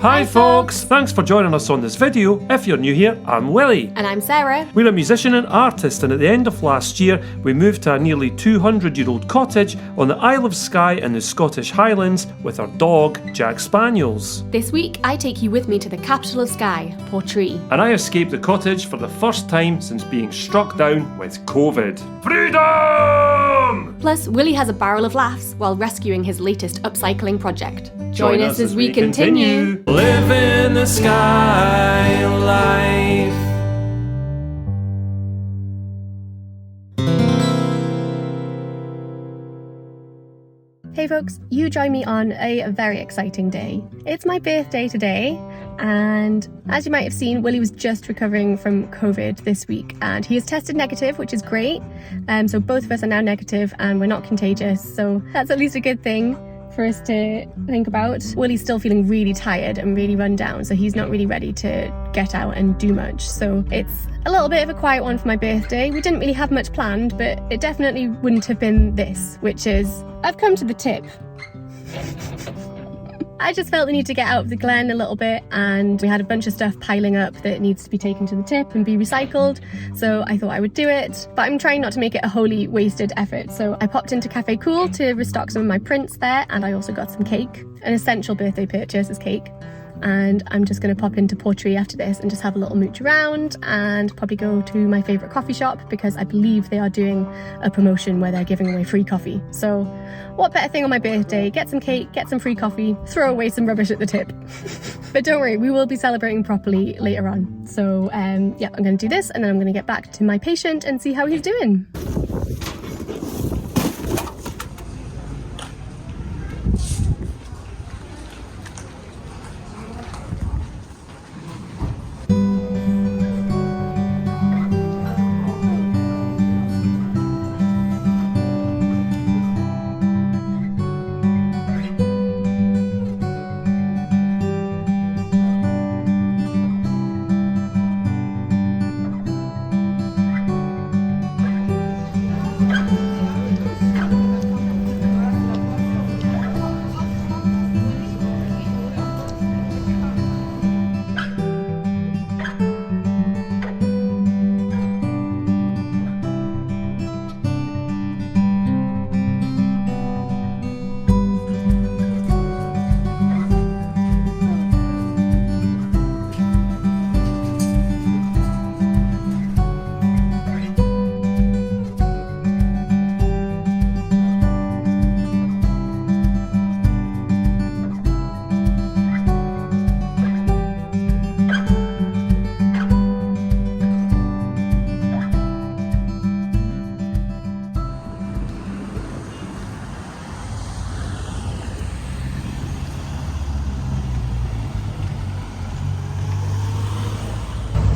Hi folks, thanks for joining us on this video. If you're new here, I'm Willie. And I'm Sarah. We're a musician and artist, and at the end of last year we moved to a nearly 200-year-old cottage on the Isle of Skye in the Scottish Highlands with our dog, Jack Spaniels. This week I take you with me to the capital of Skye, Portree. And I escaped the cottage for the first time since being struck down with COVID. Freedom! Plus, Willie has a barrel of laughs while rescuing his latest upcycling project. Join us as we continue. Living the Skye Life. Hey folks, you join me on a very exciting day. It's my birthday today, and as you might have seen, Willie was just recovering from COVID this week, and he has tested negative, which is great. So both of us are now negative and we're not contagious, so that's at least a good thing for us to think about. Willie's still feeling really tired and really run down, so he's not really ready to get out and do much. So it's a little bit of a quiet one for my birthday. We didn't really have much planned, but it definitely wouldn't have been this, which is, I've come to the tip. I just felt the need to get out of the glen a little bit, and we had a bunch of stuff piling up that needs to be taken to the tip and be recycled, so I thought I would do it, but I'm trying not to make it a wholly wasted effort. So I popped into Cafe Cool to restock some of my prints there, and I also got some cake. An essential birthday purchase is cake. And I'm just going to pop into Portree after this and just have a little mooch around and probably go to my favourite coffee shop, because I believe they are doing a promotion where they're giving away free coffee. So what better thing on my birthday? Get some cake, get some free coffee, throw away some rubbish at the tip. But don't worry, we will be celebrating properly later on. So yeah, I'm going to do this and then I'm going to get back to my patient and see how he's doing.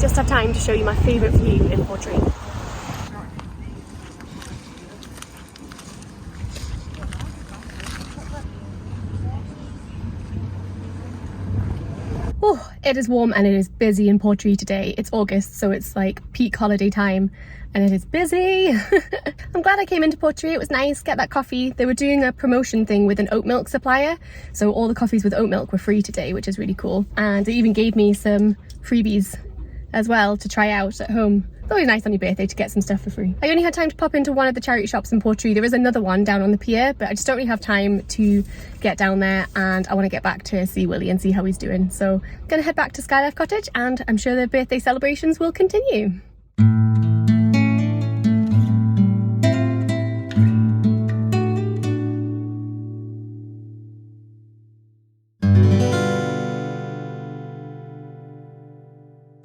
Just have time to show you my favourite view in Portree. Oh, it is warm and it is busy in Portree today. It's August, so it's like peak holiday time and it is busy. I'm glad I came into Portree. It was nice, get that coffee. They were doing a promotion thing with an oat milk supplier, so all the coffees with oat milk were free today, which is really cool. And they even gave me some freebies as well to try out at home. It's always nice on your birthday to get some stuff for free. I only had time to pop into one of the charity shops in Portree. There is another one down on the pier, but I just don't really have time to get down there, and I want to get back to see Willie and see how he's doing. So I'm gonna head back to Skye Life Cottage, and I'm sure the birthday celebrations will continue.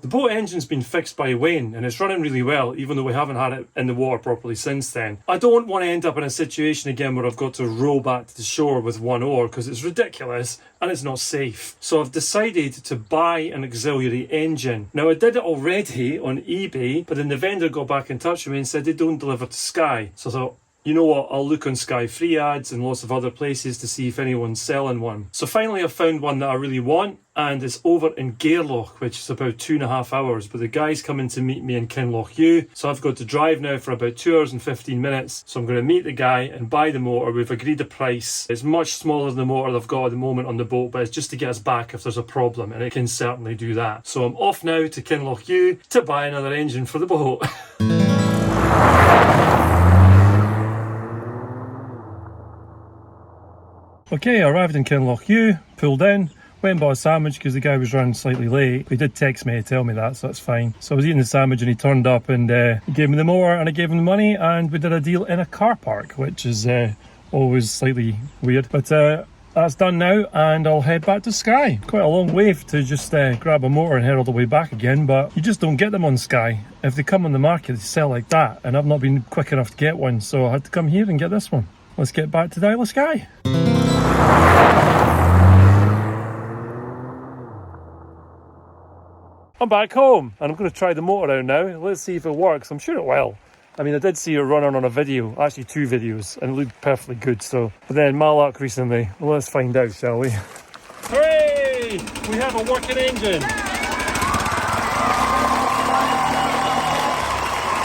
The boat engine's been fixed by Wayne and it's running really well, even though we haven't had it in the water properly since then. I don't want to end up in a situation again where I've got to row back to the shore with one oar, because it's ridiculous and it's not safe. So I've decided to buy an auxiliary engine. Now I did it already on eBay, but then the vendor got back in touch with me and said they don't deliver to Skye. So I thought, you know what, I'll look on Skye Free Ads and lots of other places to see if anyone's selling one. So finally I found one that I really want, and it's over in Gairloch, which is about 2.5 hours, but the guy's coming to meet me in Kinlochhew, so I've got to drive now for about 2 hours and 15 minutes. So I'm going to meet the guy and buy the motor. We've agreed a price. It's much smaller than the motor I've got at the moment on the boat, but it's just to get us back if there's a problem, and it can certainly do that. So I'm off now to Kinlochhew to buy another engine for the boat. Okay, I arrived in Kinlochhew, pulled in, went and bought a sandwich because the guy was running slightly late. He did text me to tell me that, so that's fine. So I was eating the sandwich and he turned up and he gave me the mower and I gave him the money, and we did a deal in a car park, which is always slightly weird. But that's done now and I'll head back to Skye. Quite a long way to just grab a motor and head all the way back again, but you just don't get them on Skye. If they come on the market, they sell like that, and I've not been quick enough to get one, so I had to come here and get this one. Let's get back to the Isle of Skye. I'm back home and I'm going to try the motor out now. Let's see if it works. I'm sure it will. I mean, I did see it running on a video, actually 2 videos, and it looked perfectly good. So, but then my luck recently. Well, let's find out, shall we? Hooray! We have a working engine.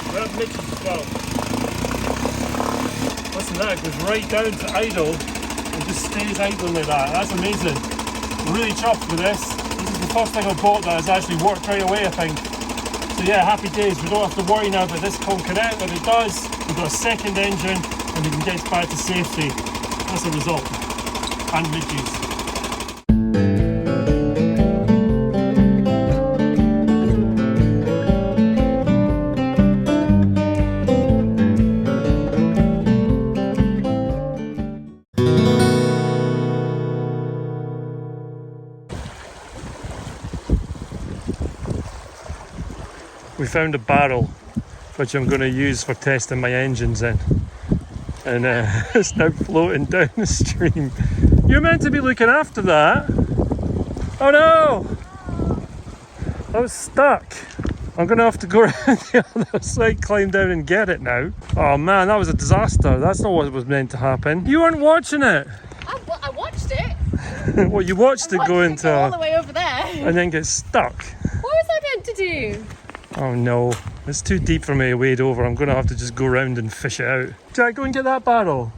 We have Mitch's as well. Listen, that goes right down to idle and just stays idle like that. That's amazing. I'm really chuffed with this. This is the first thing I've bought that has actually worked right away, I think. So yeah, happy days. We don't have to worry now about this can't connect. When it does, we've got a second engine and we can get back to safety. That's a result. And Mitch's. We found a barrel which I'm going to use for testing my engines in, and it's now floating down the stream. You're meant to be looking after that. Oh no! I was stuck. I'm going to have to go around the other side, climb down and get it now. Oh man, that was a disaster. That's not what was meant to happen. You weren't watching it. I watched it. Well, you watched it go into all the way over there. and then get stuck. What was I meant to do? Oh no, it's too deep for me to wade over. I'm going to have to just go round and fish it out. Jack, go and get that barrel.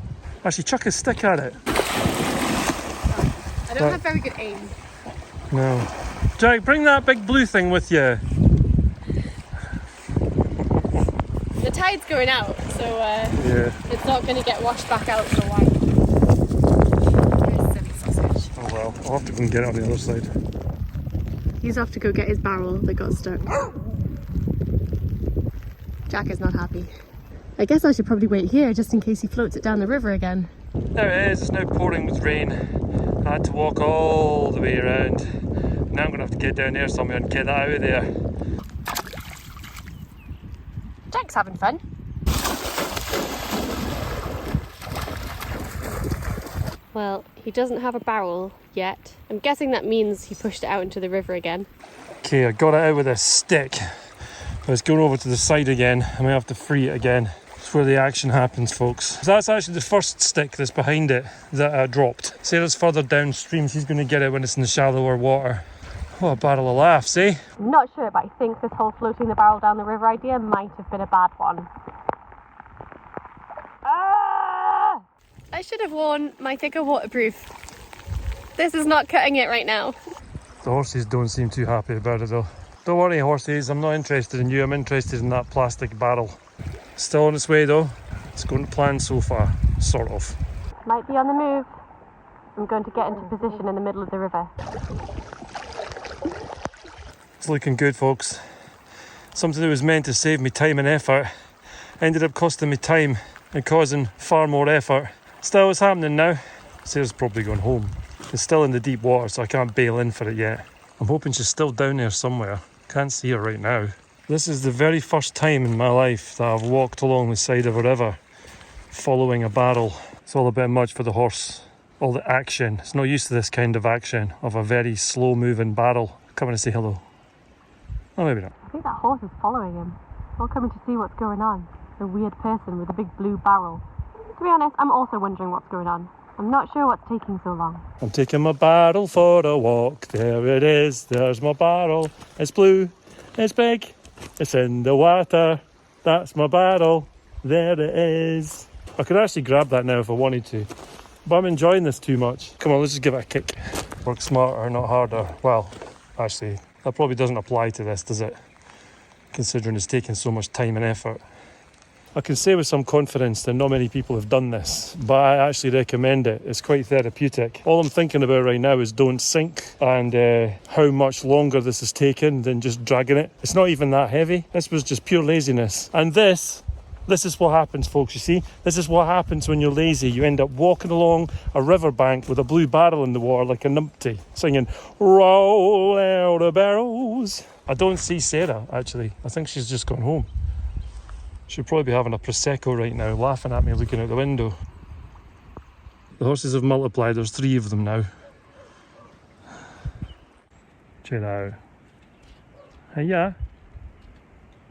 Actually, chuck a stick at it. I don't have very good aim. No. Jack, bring that big blue thing with you. The tide's going out, so Yeah. it's not going to get washed back out for a while. Here's silly sausage. Oh well, I'll have to go and get it on the other side. He's off to go get his barrel that got stuck. Jack is not happy. I guess I should probably wait here just in case he floats it down the river again. There it is, it's now pouring with rain. I had to walk all the way around. Now I'm going to have to get down there somewhere and get that out of there. Jack's having fun. Well, he doesn't have a barrel yet. I'm guessing that means he pushed it out into the river again. Okay, I got it out with a stick. It's going over to the side again. I may have to free it again. It's where the action happens, folks. So that's actually the first stick that's behind it that I dropped. Sarah's further downstream. She's going to get it when it's in the shallower water. What a barrel of laughs, eh? I'm not sure, but I think this whole floating the barrel down the river idea might have been a bad one. Ah! I should have worn my thicker waterproof. This is not cutting it right now. The horses don't seem too happy about it though. Don't worry, horses, I'm not interested in you, I'm interested in that plastic barrel. Still on its way though. It's going to plan so far, sort of. Might be on the move. I'm going to get into position in the middle of the river. It's looking good, folks. Something that was meant to save me time and effort ended up costing me time and causing far more effort. Still, it's happening now. Sarah's probably going home. It's still in the deep water, so I can't bail in for it yet. I'm hoping she's still down there somewhere. Can't see her right now. This is the very first time in my life that I've walked along the side of a river following a barrel. It's all a bit much for the horse. All the action. It's not used to this kind of action of a very slow moving barrel. Come in and say hello. Oh, maybe not. I think that horse is following him. All coming to see what's going on. A weird person with a big blue barrel. To be honest, I'm also wondering what's going on. I'm not sure what's taking so long. I'm taking my barrel for a walk. There it is. There's my barrel. It's blue. It's big. It's in the water. That's my barrel. There it is. I could actually grab that now if I wanted to. But I'm enjoying this too much. Come on, let's just give it a kick. Work smarter, not harder. Well, actually, that probably doesn't apply to this, does it? Considering it's taking so much time and effort. I can say with some confidence that not many people have done this, but I actually recommend it. It's quite therapeutic. All I'm thinking about right now is don't sink, and how much longer this has taken than just dragging it. It's not even that heavy. This was just pure laziness. And this is what happens, folks, you see? This is what happens when you're lazy. You end up walking along a riverbank with a blue barrel in the water like a numpty, singing, roll out the barrels. I don't see Sarah, actually. I think she's just gone home. She'll probably be having a Prosecco right now, laughing at me looking out the window. The horses have multiplied, there's 3 of them now. Check that out. Hiya.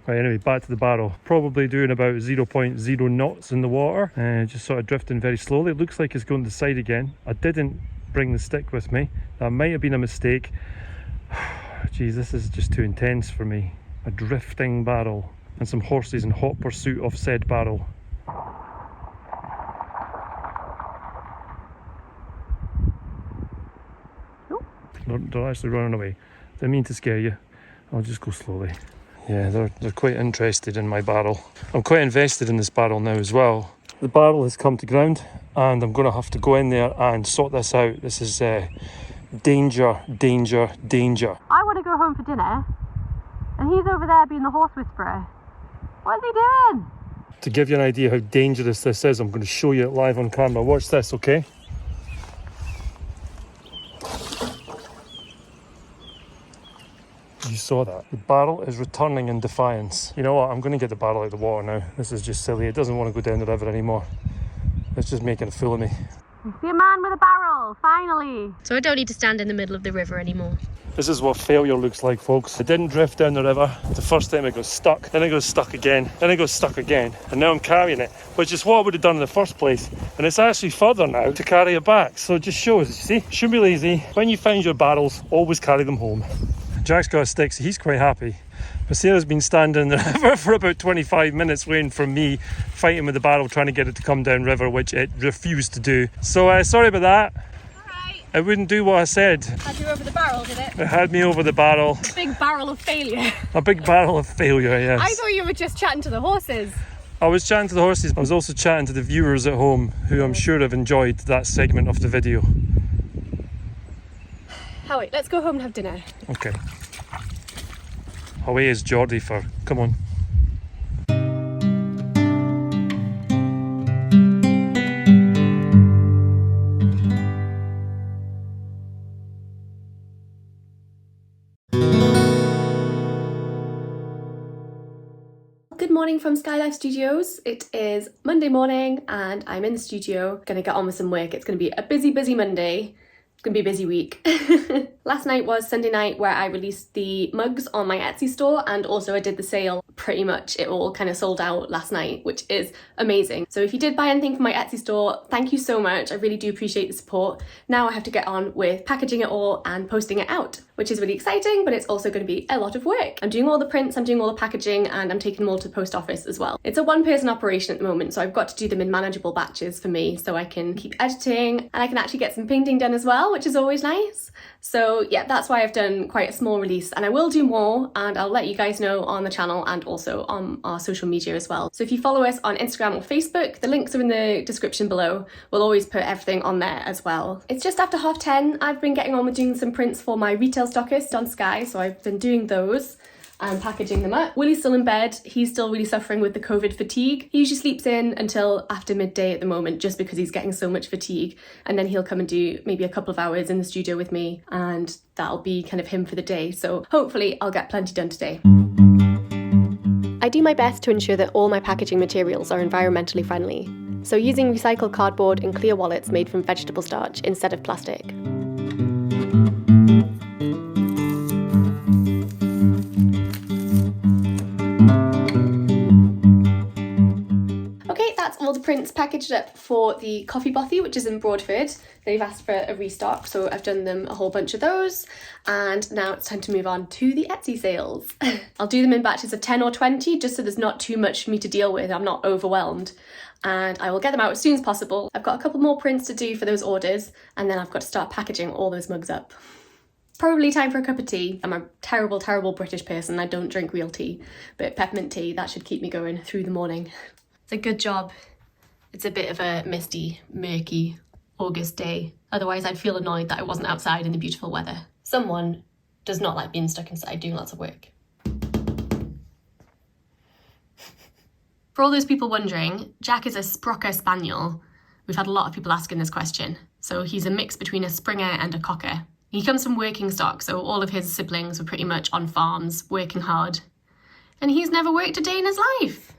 Right, anyway, back to the barrel. Probably doing about 0.0 knots in the water, just sort of drifting very slowly. It looks like it's going to the side again. I didn't bring the stick with me. That might have been a mistake. Geez, this is just too intense for me. A drifting barrel. And some horses in hot pursuit of said barrel. They're actually running away. Didn't mean to scare you. I'll just go slowly. Yeah, they're quite interested in my barrel. I'm quite invested in this barrel now as well. The barrel has come to ground and I'm going to have to go in there and sort this out. This is danger, danger, danger. I want to go home for dinner, and he's over there being the horse whisperer. What's he doing? To give you an idea how dangerous this is, I'm going to show you it live on camera. Watch this, okay? You saw that. The barrel is returning in defiance. You know what? I'm going to get the barrel out of the water now. This is just silly. It doesn't want to go down the river anymore. It's just making a fool of me. I see a man with a barrel, finally. So I don't need to stand in the middle of the river anymore. This is what failure looks like, folks. It didn't drift down the river. The first time it got stuck, then it got stuck again, then it got stuck again, and now I'm carrying it, which is what I would have done in the first place. And it's actually further now to carry it back. So it just shows, you see, shouldn't be lazy. When you find your barrels, always carry them home. Jack's got a stick, so he's quite happy. But Sarah's been standing in the river for about 25 minutes waiting for me, fighting with the barrel, trying to get it to come down river, which it refused to do. So sorry about that. It wouldn't do what I said. Had you over the barrel, did it? It had me over the barrel. A big barrel of failure. A big barrel of failure, yes. I thought you were just chatting to the horses. I was chatting to the horses. I was also chatting to the viewers at home, who I'm sure have enjoyed that segment of the video. Oh wait, let's go home and have dinner. Okay. Away is Geordie for. Come on. Good morning from Skye Life Studios. It is Monday morning and I'm in the studio, gonna get on with some work. It's gonna be a busy Monday. It's gonna be a busy week. Last night was Sunday night where I released the mugs on my Etsy store, and also I did the sale. Pretty much it all kind of sold out last night, which is amazing. So if you did buy anything from my Etsy store, thank you so much. I really do appreciate the support. Now I have to get on with packaging it all and posting it out, which is really exciting, but it's also going to be a lot of work. I'm doing all the prints, I'm doing all the packaging, and I'm taking them all to the post office as well. It's a one-person operation at the moment, so I've got to do them in manageable batches for me so I can keep editing and I can actually get some painting done as well, which is always nice. So yeah, that's why I've done quite a small release, and I will do more, and I'll let you guys know on the channel and also on our social media as well. So if you follow us on Instagram or Facebook, the links are in the description below. We'll always put everything on there as well. It's just after 10:30. I've been getting on with doing some prints for my retail stockist on Skye, so I've been doing those and packaging them up. Willie's still in bed. He's still really suffering with the COVID fatigue. He usually sleeps in until after midday at the moment, just because he's getting so much fatigue, and then he'll come and do maybe a couple of hours in the studio with me, and that'll be kind of him for the day. So hopefully I'll get plenty done today. I do my best to ensure that all my packaging materials are environmentally friendly, so using recycled cardboard and clear wallets made from vegetable starch instead of plastic. Okay, that's all the prints packed packaged up for the coffee bothy, which is in Broadford. They've asked for a restock, so I've done them a whole bunch of those. And now it's time to move on to the Etsy sales. I'll do them in batches of 10 or 20, just so there's not too much for me to deal with. I'm not overwhelmed. And I will get them out as soon as possible. I've got a couple more prints to do for those orders, and then I've got to start packaging all those mugs up. Probably time for a cup of tea. I'm a terrible, terrible British person. I don't drink real tea, but peppermint tea, that should keep me going through the morning. It's a good job. It's a bit of a misty, murky August day. Otherwise, I'd feel annoyed that I wasn't outside in the beautiful weather. Someone does not like being stuck inside doing lots of work. For all those people wondering, Jack is a Sprocker Spaniel. We've had a lot of people asking this question. So he's a mix between a Springer and a Cocker. He comes from working stock, so all of his siblings were pretty much on farms, working hard. And he's never worked a day in his life.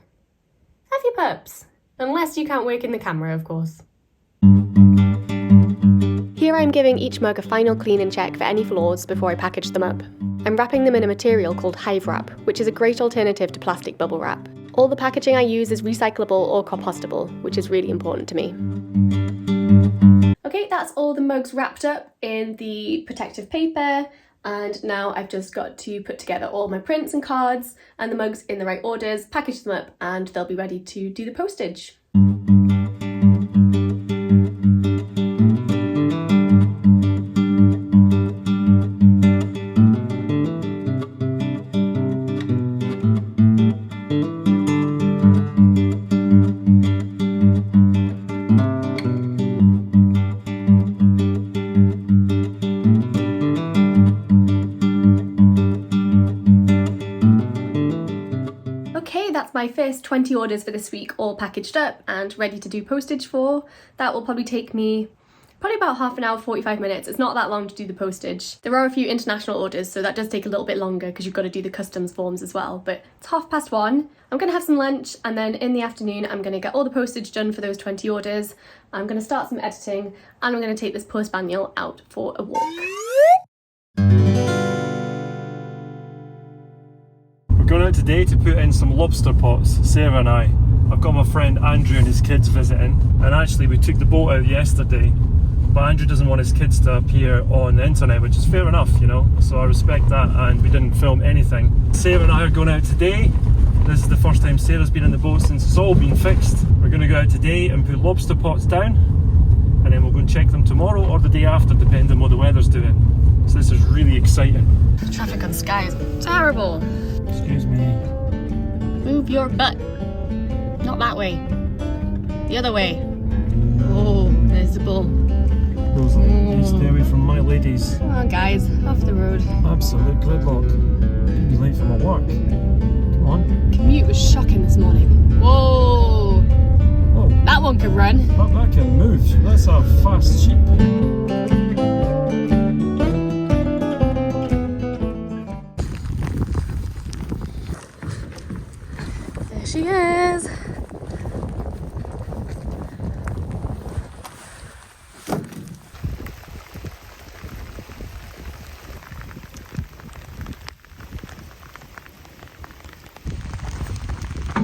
Have your pups. Unless you can't work in the camera, of course. Here I'm giving each mug a final clean and check for any flaws before I package them up. I'm wrapping them in a material called Hive Wrap, which is a great alternative to plastic bubble wrap. All the packaging I use is recyclable or compostable, which is really important to me. Okay, that's all the mugs wrapped up in the protective paper, and now I've just got to put together all my prints and cards and the mugs in the right orders, package them up, and they'll be ready to do the postage. My first 20 orders for this week all packaged up and ready to do postage for. That will probably take me about half an hour, 45 minutes. It's not that long to do the postage. There are a few international orders, so that does take a little bit longer because you've got to do the customs forms as well. But it's 1:30. I'm going to have some lunch, and then in the afternoon I'm going to get all the postage done for those 20 orders. I'm going to start some editing, and I'm going to take this poor spaniel out for a walk. Going out today to put in some lobster pots, Sarah and I. I've got my friend Andrew and his kids visiting, and actually we took the boat out yesterday, but Andrew doesn't want his kids to appear on the internet, which is fair enough, you know, so I respect that, and we didn't film anything. Sarah and I are going out today. This is the first time Sarah's been in the boat since it's all been fixed. We're going to go out today and put lobster pots down, and then we'll go and check them tomorrow or the day after, depending on what the weather's doing. So this is really exciting. The traffic on Skye is terrible. Excuse me. Move your butt. Not that way. The other way. Oh, there's the bull. Stay away from my ladies. Come on, guys. Off the road. Absolute gridlock. Could be late for my work. Come on. Commute was shocking this morning. Whoa. Oh. That one could run. That can move. That's a fast sheep. She is.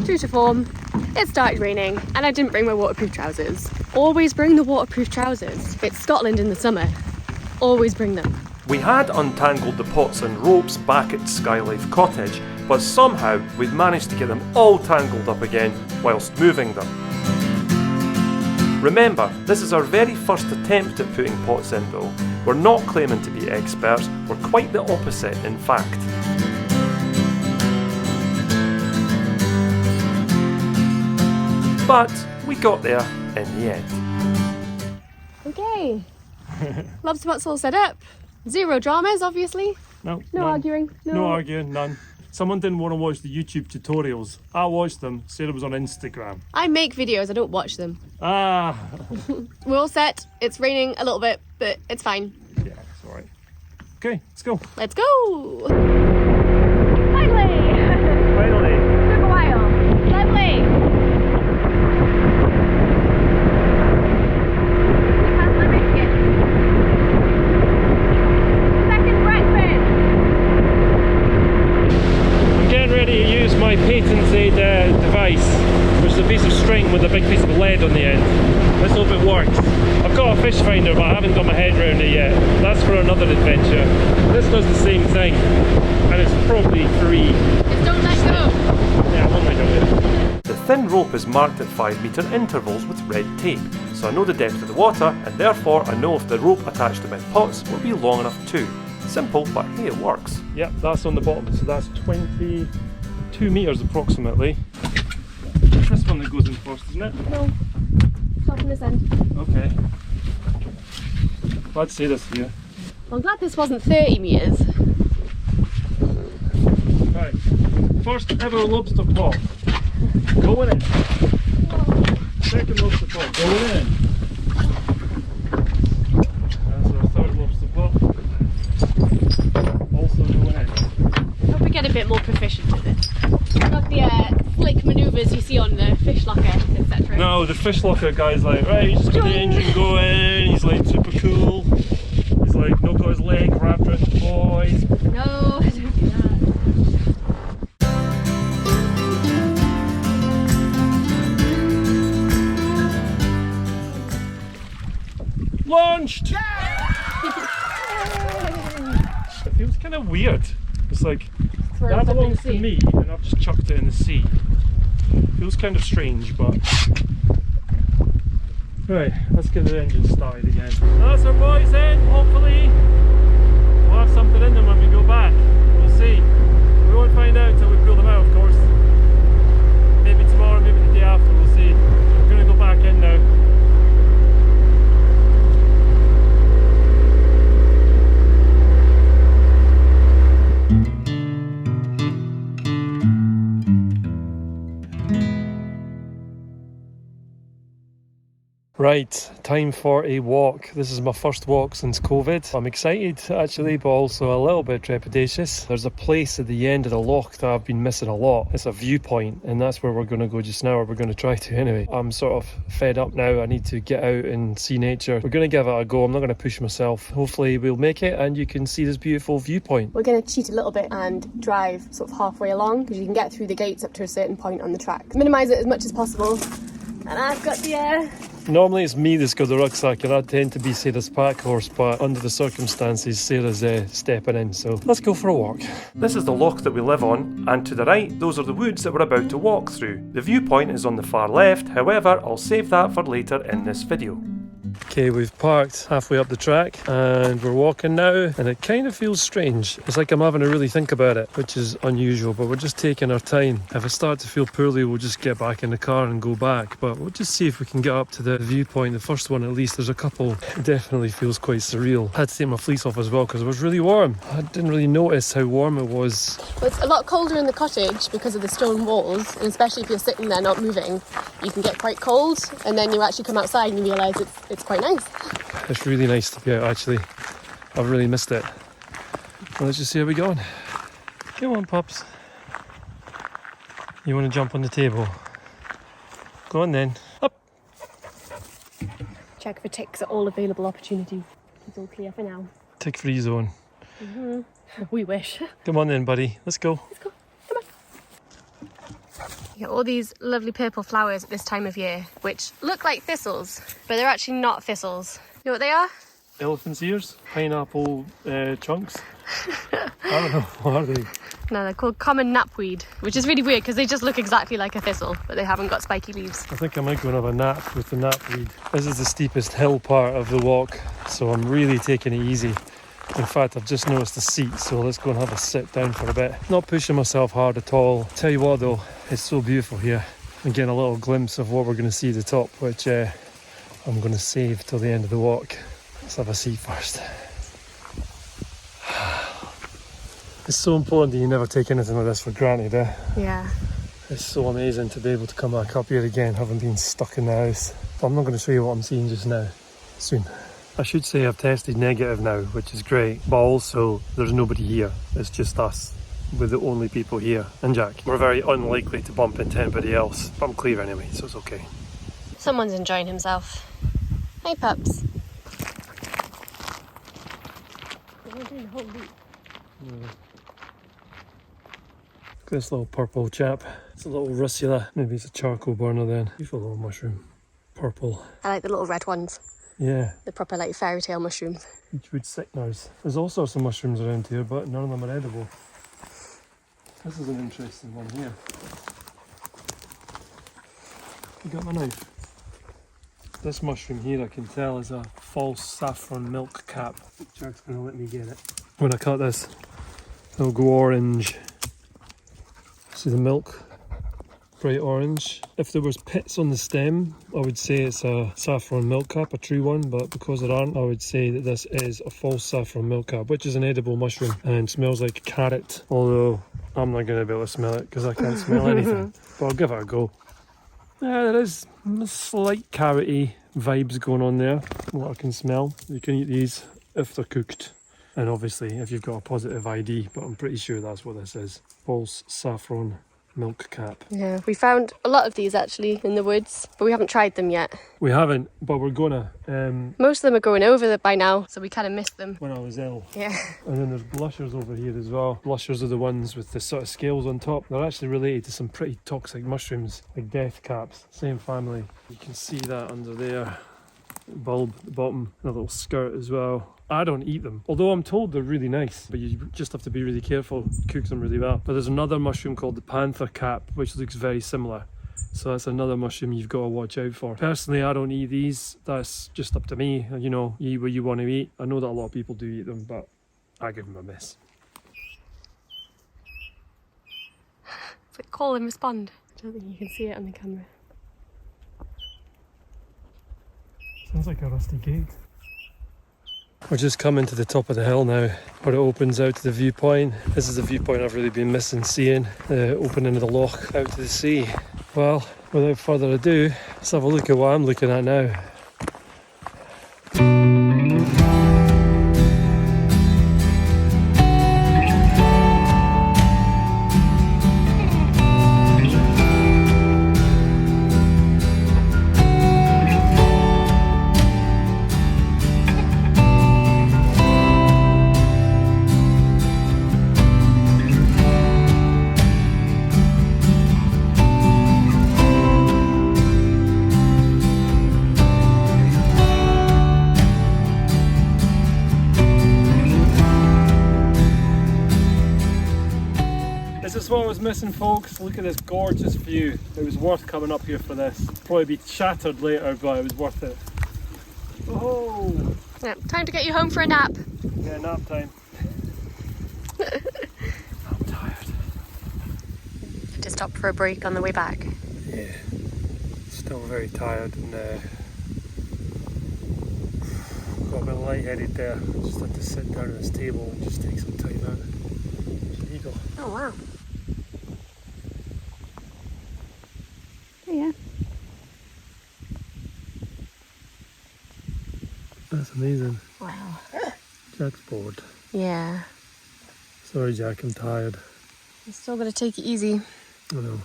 True to form, it started raining and I didn't bring my waterproof trousers. Always bring the waterproof trousers. It's Scotland in the summer. Always bring them. We had untangled the pots and ropes back at Skye Life Cottage, but somehow we'd managed to get them all tangled up again whilst moving them. Remember, this is our very first attempt at putting pots in though. We're not claiming to be experts, we're quite the opposite in fact. But we got there in the end. Okay, lobster pots all set up. Zero dramas, obviously. No arguing. No arguing, none. Someone didn't want to watch the YouTube tutorials. I watched them. Sarah was on Instagram. I make videos, I don't watch them. Ah. We're all set. It's raining a little bit, but it's fine. Yeah, it's alright. Okay, let's go. Let's go! Finally! Finally. Took a while. Lovely! Ready to use my patented device, which just a piece of string with a big piece of lead on the end. Let's hope it works. I've got a fish finder, but I haven't got my head around it yet. That's for another adventure. This does the same thing, and it's probably free. Just don't let go. Yeah, I won't let go. The thin rope is marked at 5-metre intervals with red tape, so I know the depth of the water, and therefore I know if the rope attached to my pots will be long enough too. Simple, but hey, it works. Yep, that's on the bottom, so that's 22 metres approximately. This one that goes in first, isn't it? No. Stop in this end. Okay. Glad to see this here. I'm glad this wasn't 30 metres. Right. First ever lobster pot. Going in. Second lobster pot. Going in. That's our third lobster pot. Also going in. I hope we get a bit more proficient with it. Not the slick manoeuvres you see on the fish locker, etc. No, the fish locker guy's like, right, he's just got the engine going, he's like super cool. He's like, not got his leg wrapped around the boys. No, don't do that. Launched! It feels kind of weird. It's like, that belongs to me and I've just chucked it in the sea. Feels kind of strange, but... Right, let's get the engine started again. That's our boys in, hopefully. We'll have something in them when we go back. We'll see. We won't find out until we pull them out, of course. Maybe tomorrow, maybe the day after, we'll see. We're going to go back in now. Right, time for a walk. This is my first walk since COVID. I'm excited actually, but also a little bit trepidatious. There's a place at the end of the loch that I've been missing a lot. It's a viewpoint, and that's where we're going to go just now, or we're going to try to anyway. I'm sort of fed up now. I need to get out and see nature. We're going to give it a go. I'm not going to push myself. Hopefully we'll make it and you can see this beautiful viewpoint. We're going to cheat a little bit and drive sort of halfway along, because you can get through the gates up to a certain point on the track. Minimise it as much as possible. And I've got the... Normally it's me that's got the rucksack and I tend to be Sarah's pack horse, but under the circumstances Sarah's stepping in, so let's go for a walk. This is the loch that we live on, and to the right those are the woods that we're about to walk through. The viewpoint is on the far left, however I'll save that for later in this video. Okay, we've parked halfway up the track and we're walking now, and it kind of feels strange. It's like I'm having to really think about it, which is unusual, but we're just taking our time. If I start to feel poorly, we'll just get back in the car and go back, but we'll just see if we can get up to the viewpoint. The first one at least, there's a couple. It definitely feels quite surreal. I had to take my fleece off as well because it was really warm. I didn't really notice how warm it was. Well, it's a lot colder in the cottage because of the stone walls, and especially if you're sitting there not moving, you can get quite cold, and then you actually come outside and you realise it's quite nice. It's really nice to be out actually. I've really missed it. Well, let's just see how we're going. Come on, pups. You want to jump on the table? Go on then. Up. Check for ticks at all available opportunities. It's all clear for now. Tick free zone. We wish. Come on then, buddy. Let's go. Let's go. Come on. You get all these lovely purple flowers at this time of year, which look like thistles, but they're actually not thistles. You know what they are? Elephant's ears, pineapple chunks. I don't know, what are they? No, they're called common knapweed, which is really weird because they just look exactly like a thistle, but they haven't got spiky leaves. I think I might go and have a nap with the knapweed. This is the steepest hill part of the walk, so I'm really taking it easy. In fact, I've just noticed the seat, so let's go and have a sit down for a bit. Not pushing myself hard at all. Tell you what though, it's so beautiful here. I'm getting a little glimpse of what we're going to see at the top, which I'm going to save till the end of the walk. Let's have a seat first. It's so important that you never take anything like this for granted, eh? Yeah. It's so amazing to be able to come back up here again, having been stuck in the house. But I'm not going to show you what I'm seeing just now. Soon. I should say I've tested negative now, which is great, but also there's nobody here. It's just us. We're the only people here, and Jack. We're very unlikely to bump into anybody else, but I'm clear anyway, so it's okay. Someone's enjoying himself. Hey, pups. Look at this little purple chap. It's a little russula. Maybe it's a charcoal burner then. Beautiful little mushroom. Purple. I like the little red ones. Yeah. The proper like fairy tale mushrooms. Beechwood cycners. There's all sorts of mushrooms around here, but none of them are edible. This is an interesting one here. You got my knife? This mushroom here I can tell is a false saffron milk cap. Jack's going to let me get it. When I cut this, it'll go orange. See the milk? Bright orange. If there was pits on the stem, I would say it's a saffron milk cap, a true one, but because there aren't, I would say that this is a false saffron milk cap, which is an edible mushroom and smells like carrot, although I'm not going to be able to smell it because I can't smell anything, but I'll give it a go. Yeah, there is slight carroty vibes going on there, what I can smell. You can eat these if they're cooked, and obviously if you've got a positive ID, but I'm pretty sure that's what this is. False saffron milk cap. Yeah, we found a lot of these actually in the woods, but we haven't tried them yet. We haven't, but we're gonna. Most of them are going over by now, so we kind of missed them. When I was ill. Yeah. And then there's blushers over here as well. Blushers are the ones with the sort of scales on top. They're actually related to some pretty toxic mushrooms, like death caps. Same family. You can see that under there. Bulb at the bottom, and a little skirt as well. I don't eat them, although I'm told they're really nice, but you just have to be really careful, cook them really well. But there's another mushroom called the panther cap, which looks very similar. So that's another mushroom you've got to watch out for. Personally, I don't eat these. That's just up to me. You know, you eat what you want to eat. I know that a lot of people do eat them, but I give them a miss. It's like call and respond. I don't think you can see it on the camera. Sounds like a rusty gate. We're just coming to the top of the hill now, where it opens out to the viewpoint. This is the viewpoint I've really been missing seeing, the opening of the loch out to the sea. Well, without further ado, let's have a look at what I'm looking at now. This is what I was missing, folks. Look at this gorgeous view. It was worth coming up here for this. Probably be shattered later, but it was worth it. Oh! Yeah, time to get you home for a nap. Yeah, nap time. I'm tired. To stop for a break on the way back. Yeah, still very tired and got a bit lightheaded there. Just had to sit down at this table and just take some time out. There's an eagle. Oh wow. Yeah. That's amazing. Wow. Jack's bored. Yeah. Sorry, Jack, I'm tired. You still got to take it easy. I know.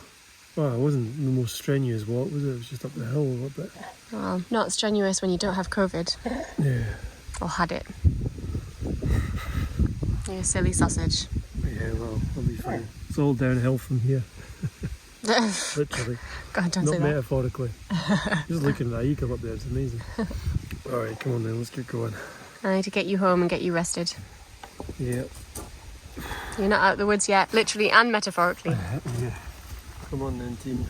Well, it wasn't the most strenuous walk, was it? It was just up the hill a little bit. Well, not strenuous when you don't have COVID. Yeah. Or had it. You silly sausage. Yeah, well, I'll be fine. It's all downhill from here. Literally. God, don't Not say that. metaphorically. Just looking at that eagle up there, it's amazing. Alright, come on then, let's get going. I need to get you home and get you rested. Yeah. You're not out of the woods yet, literally and metaphorically. Yeah. Come on then, team.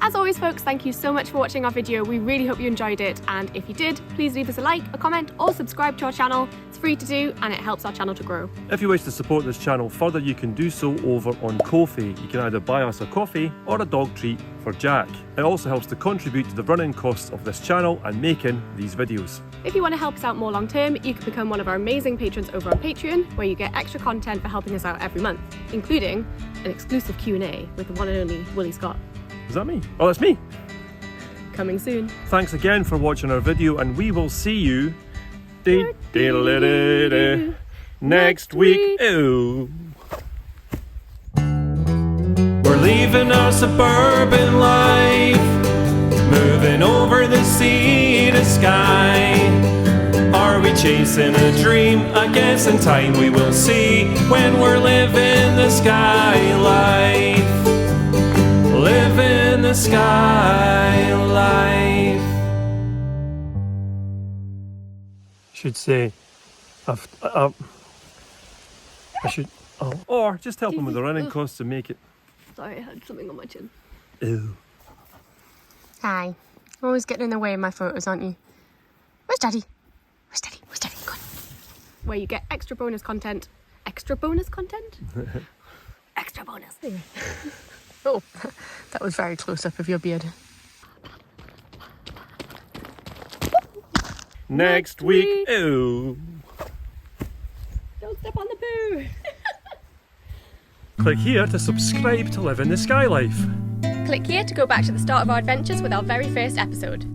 As always, folks, thank you so much for watching our video. We really hope you enjoyed it, and if you did, please leave us a like, a comment, or subscribe to our channel. It's free to do, and it helps our channel to grow. If you wish to support this channel further, you can do so over on Ko-fi. You can either buy us a coffee or a dog treat for Jack. It also helps to contribute to the running costs of this channel and making these videos. If you want to help us out more long term, you can become one of our amazing patrons over on Patreon, where you get extra content for helping us out every month, including an exclusive Q&A with the one and only Willie Scott. Is that me? Oh, that's me! Coming soon. Thanks again for watching our video, and we will see you next week. Ew. We're leaving our suburban life, moving over the sea to Skye. Are we chasing a dream? I guess in time we will see, when we're living the Skye life. Living the Skye life. Should say, I should, or just help them with the running costs to make it. Sorry, I had something on my chin. Ew. Hi. Always getting in the way of my photos, aren't you? Where's Daddy? Where's Daddy? Where's Daddy? Go on. Where you get extra bonus content. Extra bonus content? Extra bonus. Oh, that was very close up of your beard. Next week. Ew. Don't step on the poo. Click here to subscribe to live in the Skye life. Click here to go back to the start of our adventures with our very first episode.